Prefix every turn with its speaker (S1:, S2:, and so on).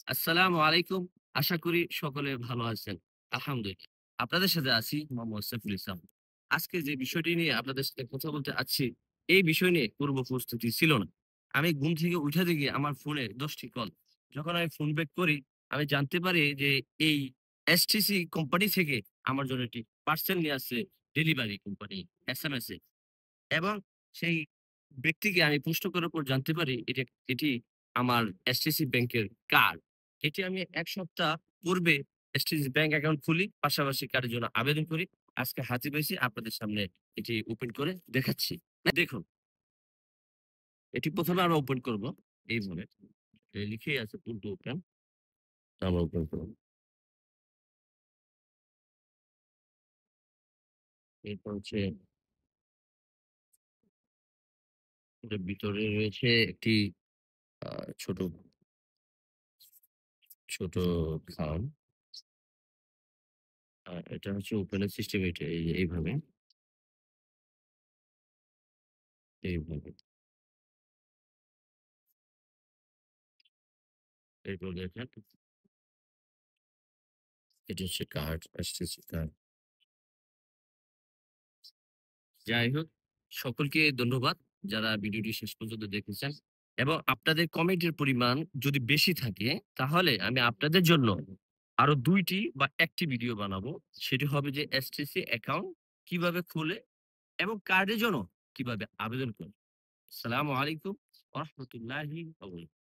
S1: আসসালামু আলাইকুম। আশা করি সকলে ভালো আছেন। আলহামদুলিল্লাহ। আপনাদের সাথে আছি মোহাম্মদ সাইফুল ইসলাম। আজকে যে বিষয়টি নিয়ে আপনাদের সাথে কথা বলতে চাচ্ছি, এই বিষয় নিয়ে পূর্ব প্রস্তুতি ছিল না। আমি ঘুম থেকে উঠে দেখি আমার ফোনে ১০ টি কল। যখন আমি ফোন ব্যাক করি, আমি জানতে পারি যে এই এসটিসি কোম্পানি থেকে আমার জন্য একটি পার্সেল নিয়ে আসছে ডেলিভারি কোম্পানি এসএমএস এ। এবং সেই ব্যক্তিকে আমি প্রশ্ন করার পর জানতে পারি এটি আমার এসটিসি ব্যাংকের কার্ড। এটি আমি ১ সপ্তাহ পূর্বে এসটিসি ব্যাংক অ্যাকাউন্ট খুলি, পাশাপাশি কার্ডের জন্য আবেদন করি। আজকে হাতে পেয়েছি আপনাদের সামনে এটি ওপেন করে দেখাচ্ছি। দেখুন, এটি ১ম এ আমরা ওপেন করব এইভাবে। লিখেই আছে টুল টু ওপেন। আমরা ওপেন করব। এরপর হচ্ছে এটার ভিতরে রয়েছে একটি আ ছোট, ছোট খাম। এটা হচ্ছে ওপেনের সিস্টেম এটা এইভাবে, এইভাবে। এরপর দেখেন এটা হচ্ছে কার্ড, এসটিসি কার্ড। যাই হোক, সকলকে ধন্যবাদ যারা ভিডিওটি শেষ পর্যন্ত দেখেছেন এবং আপনাদের কমেন্টের পরিমাণ যদি বেশি থাকে তাহলে আমি আপনাদের জন্য আরো ২ টি বা ১ টি ভিডিও বানাবো। সেটি হবে যে এসটিসি অ্যাকাউন্ট কিভাবে খুলে এবং কার্ডের জন্য কিভাবে আবেদন করে। আসসালামু আলাইকুম ওয়া রাহমাতুল্লাহি ওয়া বারাকাতুহু।